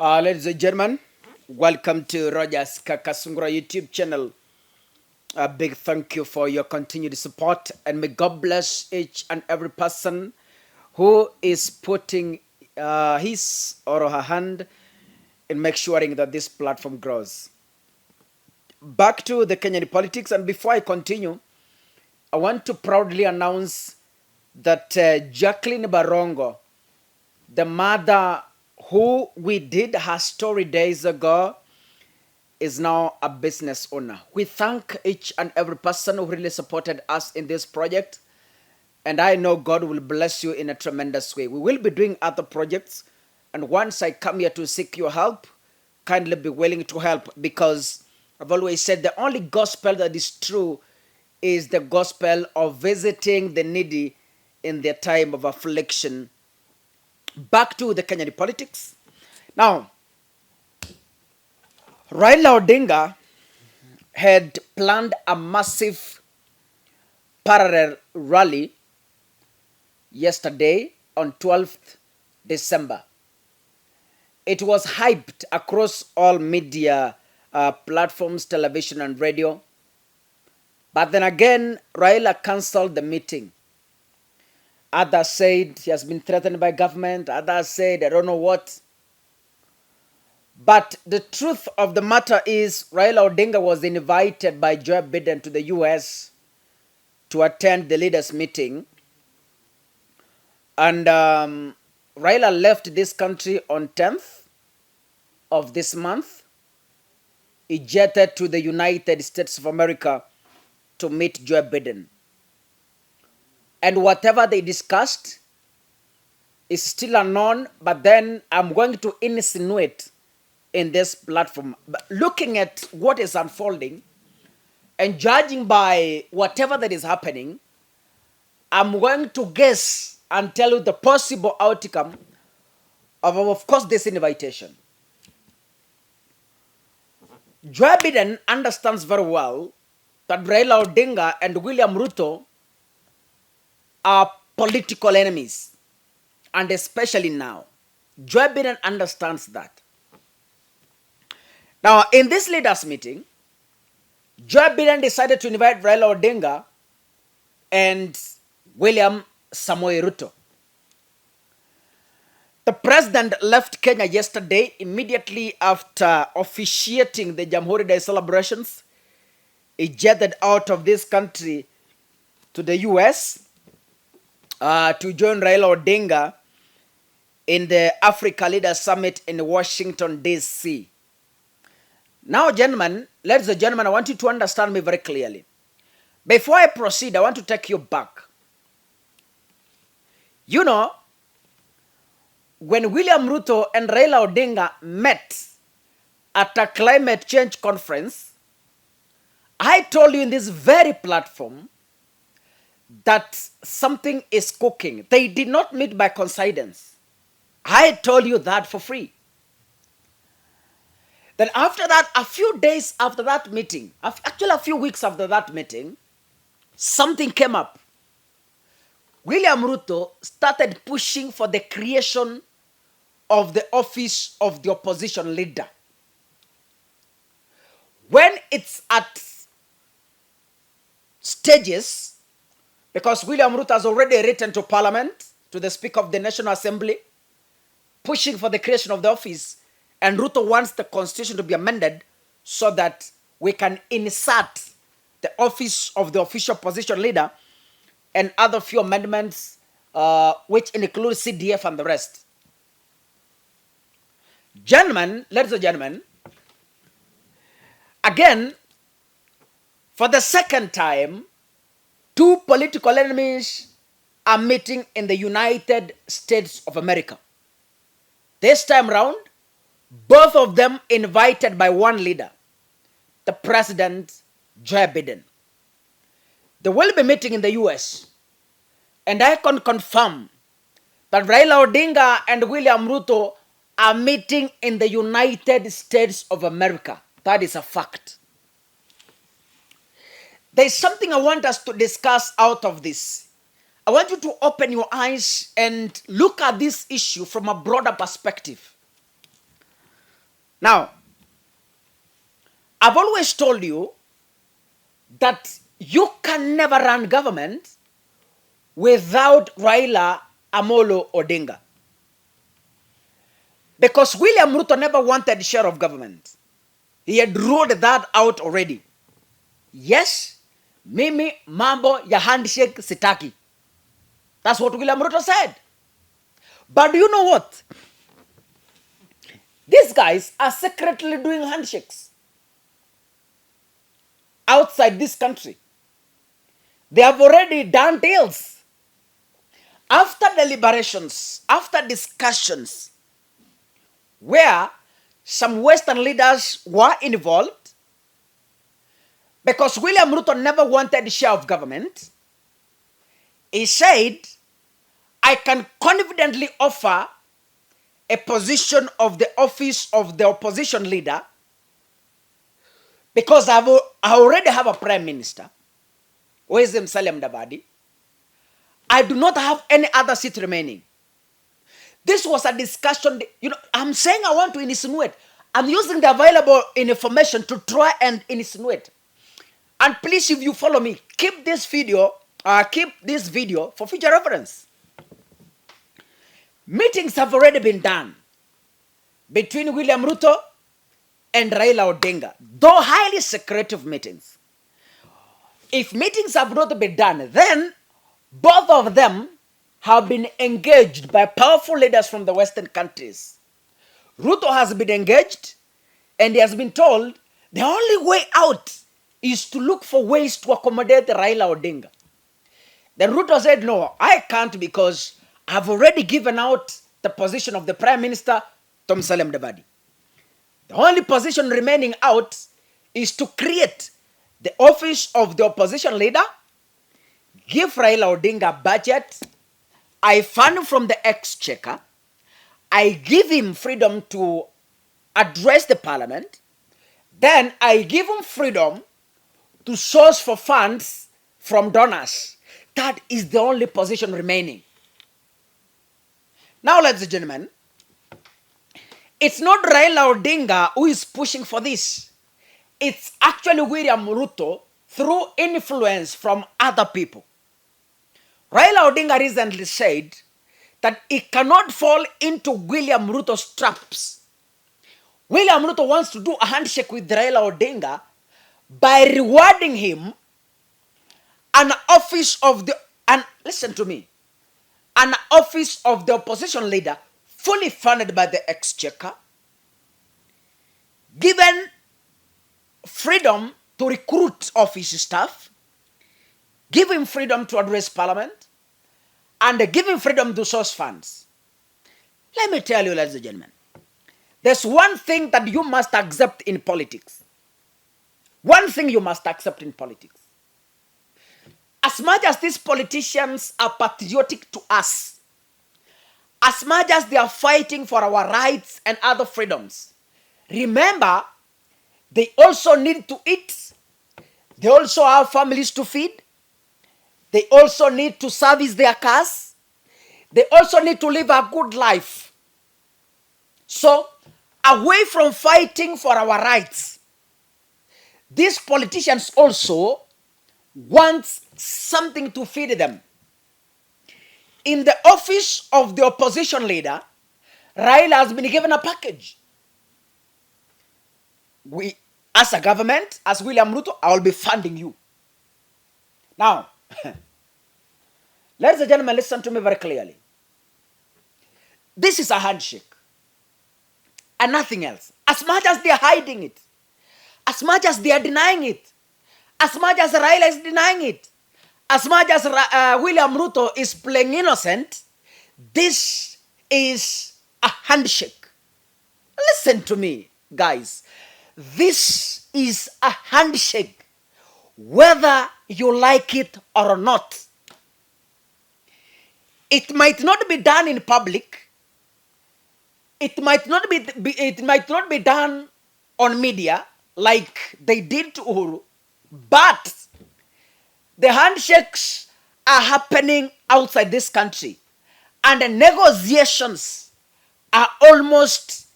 Ladies and gentlemen, welcome to Roger's Kakasungura YouTube channel. A big thank you for your continued support, and may God bless each and every person who is putting his or her hand in make sure that this platform grows. Back to the Kenyan politics, and before I continue, I want to proudly announce that Jacqueline Barongo, the mother who we did her story days ago, is now a business owner. We thank each and every person who really supported us in this project, and I know God will bless you in a tremendous way. We will be doing other projects, and once I come here to seek your help, kindly be willing to help, because I've always said the only gospel that is true is the gospel of visiting the needy in their time of affliction. Back to the Kenyan politics. Now, Raila Odinga had planned a massive parallel rally yesterday on 12th December. It was hyped across all media platforms, television and radio. But then again, Raila cancelled the meeting. Others said he has been threatened by government. Others said I don't know what. But the truth of the matter is Raila Odinga was invited by Joe Bidden to the US to attend the leaders' meeting. And Raila left this country on 10th of this month. He jetted to the United States of America to meet Joe Biden. And whatever they discussed is still unknown, but then I'm going to insinuate in this platform. But looking at what is unfolding and judging by whatever that is happening, I'm going to guess and tell you the possible outcome of course, this invitation. Joe Biden understands very well that Raila Odinga and William Ruto are political enemies, and especially now. Joe Biden understands that. Now, in this leaders' meeting, Joe Biden decided to invite Raila Odinga and William Samoei Ruto. The president left Kenya yesterday immediately after officiating the Jamhuri Day celebrations. He jetted out of this country to the US to join Raila Odinga in the Africa Leaders Summit in Washington, D.C. Now, gentlemen, ladies and gentlemen, I want you to understand me very clearly. Before I proceed, I want to take you back. You know, when William Ruto and Raila Odinga met at a climate change conference, I told you in this very platform that something is cooking. They did not meet by coincidence. I told you that for free. Then after that, a few days after that meeting, actually a few weeks after that meeting, something came up. William Ruto started pushing for the creation of the office of the opposition leader. When it's at stages, because William Ruto has already written to Parliament, to the Speaker of the National Assembly, pushing for the creation of the office, and Ruto wants the constitution to be amended so that we can insert the office of the official opposition leader and other few amendments, which include CDF and the rest. Gentlemen, ladies and gentlemen, again, for the second time, two political enemies are meeting in the United States of America. This time round, both of them invited by one leader, the President Joe Biden. They will be meeting in the US, and I can confirm that Raila Odinga and William Ruto are meeting in the United States of America. That is a fact. There is something I want us to discuss out of this. I want you to open your eyes and look at this issue from a broader perspective. Now, I've always told you that you can never run government without Raila Amolo Odinga. Because William Ruto never wanted share of government. He had ruled that out already. Yes, mimi mambo ya handshake sitaki. That's what William Ruto said. But do you know what? These guys are secretly doing handshakes outside this country. They have already done deals. After deliberations, after discussions, where some Western leaders were involved, because William Ruto never wanted a share of government, he said, I can confidently offer a position of the office of the opposition leader because I already have a prime minister, who is Musalia Mudavadi. I do not have any other seat remaining. This was a discussion. I'm saying I want to insinuate. I'm using the available information to try and insinuate. And please, if you follow me, keep this video for future reference. Meetings have already been done between William Ruto and Raila Odinga, though highly secretive meetings. If meetings have not been done, then both of them have been engaged by powerful leaders from the Western countries. Ruto has been engaged, and he has been told the only way out is to look for ways to accommodate Raila Odinga. Then Ruto said, no, I can't because I've already given out the position of the Prime Minister to Musalia Mudavadi. The only position remaining out is to create the office of the opposition leader, give Raila Odinga a budget, I fund from the exchequer, I give him freedom to address the parliament, then I give him freedom to source for funds from donors. That is the only position remaining. Now, ladies and gentlemen, it's not Raila Odinga who is pushing for this. It's actually William Ruto through influence from other people. Raila Odinga recently said that he cannot fall into William Ruto's traps. William Ruto wants to do a handshake with Raila Odinga by rewarding him an office of the, and listen to me, an office of the opposition leader fully funded by the exchequer, given freedom to recruit office staff, give him freedom to address parliament, and give him freedom to source funds. Let me tell you, ladies and gentlemen, there's one thing that you must accept in politics. One thing you must accept in politics. As much as these politicians are patriotic to us, as much as they are fighting for our rights and other freedoms, remember, they also need to eat. They also have families to feed. They also need to service their cars. They also need to live a good life. So, away from fighting for our rights, these politicians also want something to feed them. In the office of the opposition leader, Raila has been given a package. We, as a government, as William Ruto, I will be funding you. Now, ladies and gentlemen, listen to me very clearly. This is a handshake and nothing else. As much as they are hiding it, as much as they are denying it, as much as Raila is denying it, as much as William Ruto is playing innocent, this is a handshake. Listen to me, guys. This is a handshake, whether you like it or not. It might not be done in public. It might not be done on media like they did to Uhuru, but the handshakes are happening outside this country, and the negotiations are almost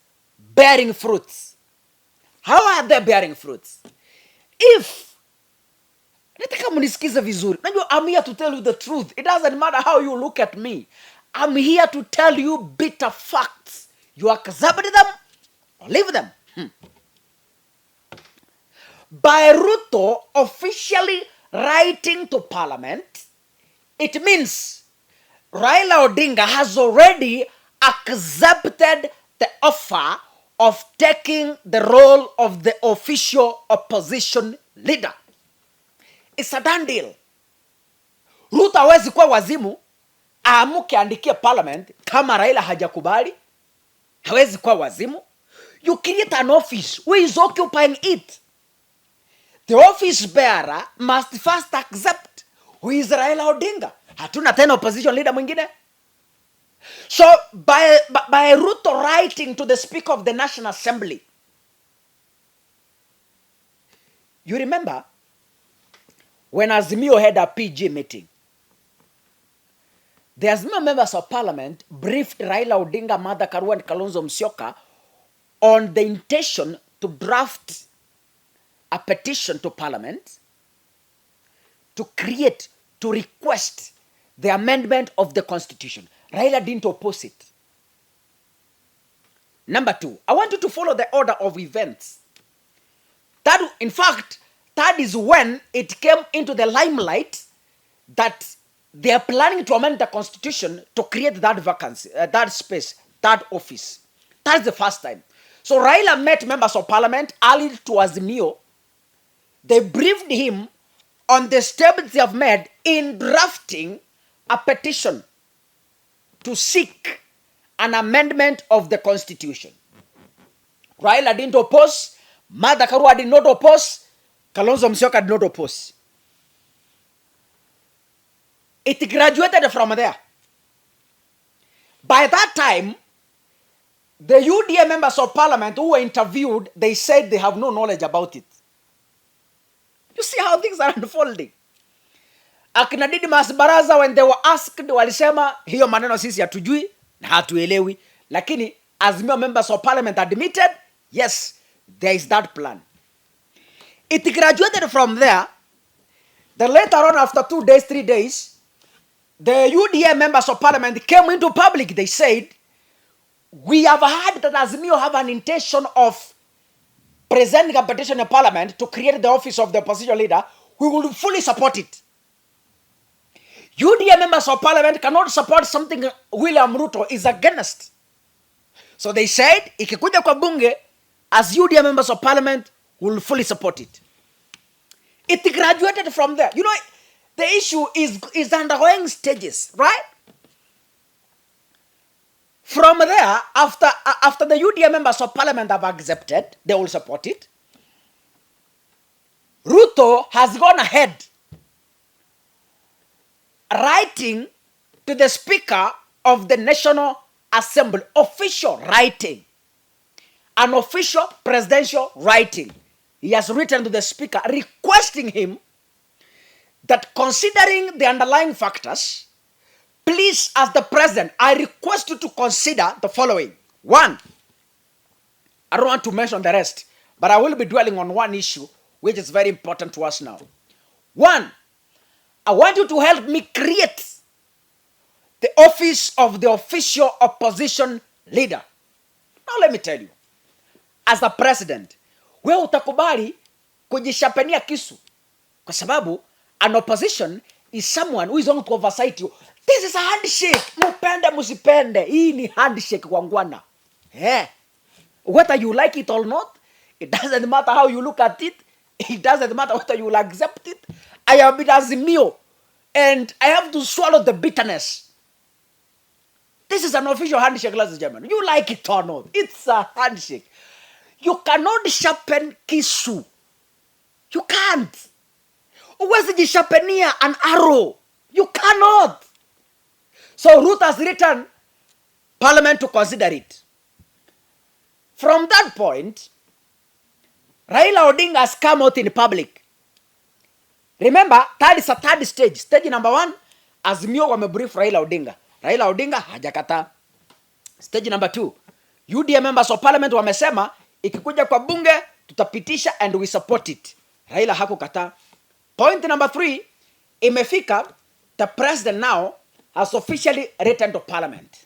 bearing fruits. How are they bearing fruits? If nataka mnisikize vizuri. Najua I'm here to tell you the truth. It doesn't matter how you look at me. I'm here to tell you bitter facts. You accept them or leave them. By Ruto officially writing to Parliament, it means Raila Odinga has already accepted the offer of taking the role of the official opposition leader. It's a done deal. Ruto hawezi kuwa wazimu aamuke andikie Parliament kama Raila hajakubali. Hawezi kuwa wazimu. You create an office. Who is occupying it? The office bearer must first accept who is Raila Odinga. Hatuna tena opposition leader mwingine. So by Ruto writing to the Speaker of the National Assembly, you remember when Azimio had a PG meeting, the Azimio members of Parliament briefed Raila Odinga, Martha Karua, and Kalonzo Musyoka on the intention to draft a petition to Parliament to request the amendment of the Constitution. Raila didn't oppose it. Number 2, I want you to follow the order of events. In fact, that is when it came into the limelight that they are planning to amend the Constitution to create that vacancy, that space, that office. That's the first time. So Raila met members of Parliament early to Azimio. They briefed him on the steps they have made in drafting a petition to seek an amendment of the Constitution. Raila didn't oppose, Martha Karua did not oppose, Kalonzo Musyoka did not oppose. It graduated from there. By that time, the UDA members of Parliament who were interviewed, they said they have no knowledge about it. You see how things are unfolding. Akina Didmas Baraza, when they were asked, walisema hiyo maneno sisi hatujui na hatuelewi. Lakini Azimio members of Parliament admitted, yes, there is that plan. It graduated from there. Then later on, after 2 days, 3 days, the UDA members of Parliament came into public. They said, we have heard that Azimio have an intention of presenting a petition in Parliament to create the office of the opposition leader. We will fully support it. UDA members of Parliament cannot support something William Ruto is against. So they said, ikikuja kwa bunge, as UDA members of Parliament will fully support it. It graduated from there. You know, the issue is undergoing stages, right? From there, after the UDA members of Parliament have accepted, they will support it. Ruto has gone ahead writing to the Speaker of the National Assembly, official writing, an official presidential writing. He has written to the Speaker requesting him that, considering the underlying factors, please, as the President, I request you to consider the following. 1, I don't want to mention the rest, but I will be dwelling on one issue which is very important to us now. 1, I want you to help me create the office of the official opposition leader. Now let me tell you, as a president, wewe utakubali kujishapenia kisu kwa sababu an opposition is someone who is going to oversight you. This is a handshake. Mupende musipende, hii ni handshake kwa ngwana. Whether you like it or not, it doesn't matter how you look at it. It doesn't matter whether you will accept it. I have been Azimio, and I have to swallow the bitterness. This is an official handshake, ladies and gentlemen. You like it or not, it's a handshake. You cannot sharpen kisu. You can't. Huwezi jishapenia an arrow. You cannot. So Ruto has written Parliament to consider it. From that point, Raila Odinga has come out in public. Remember, that is a third stage. Stage number 1, Azimio wamebrief Raila Odinga. Raila Odinga hajakata. Stage number 2, UDA members of Parliament wamesema ikikuja kwa bunge tutapitisha and we support it. Raila hakukataa. Point number 3, imefika the president now has officially returned to parliament.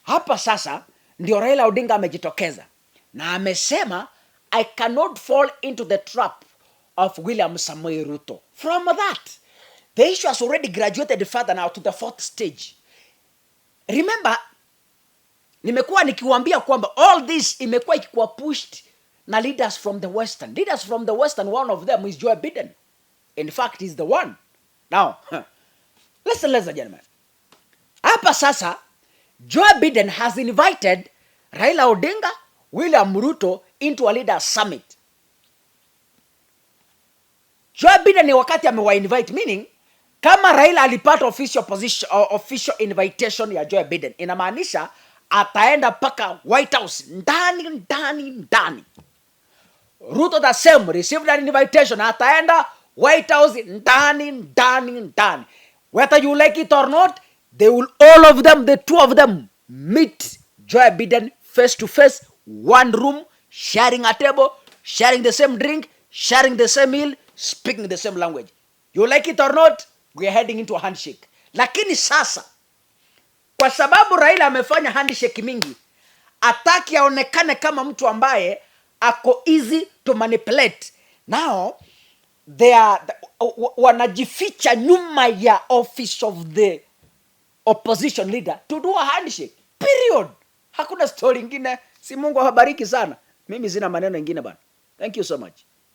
Hapa sasa ndio Raila Odinga amejitokeza na amesema I cannot fall into the trap of William Samoei Ruto. From that, the issue has already graduated further now to the 4th stage. Remember, nimekuwa nikiwaambia kwamba all this imekuwa ikikuwa pushed na leaders from the western. Leaders from the western, one of them is Joe Biden. In fact, he's the one. Now, listen, ladies and gentlemen. Hapa sasa, Joe Biden has invited Raila Odinga, William Ruto into a leaders summit. Joe Biden ni wakati amewa-invite, meaning kama Raila alipata official invitation ya Joe Biden, inamaanisha ataenda paka White House ndani. Ruto the same received an invitation, ataenda White House ndani. Whether you like it or not, they will all of them, the two of them, meet Joe Biden face to face, one room, sharing a table, sharing the same drink, sharing the same meal, speaking the same language. You like it or not, we are heading into a handshake. Lakini sasa, kwa sababu Raila amefanya handshake mingi, ataki aonekane kama mtu ambaye ako easy to manipulate. Now, they are wanajificha nyuma ya office of the opposition leader to do a handshake. Period. Hakuna story ingine. Si Mungu awabariki sana. Mimi sina maneno ingine bana. Thank you so much.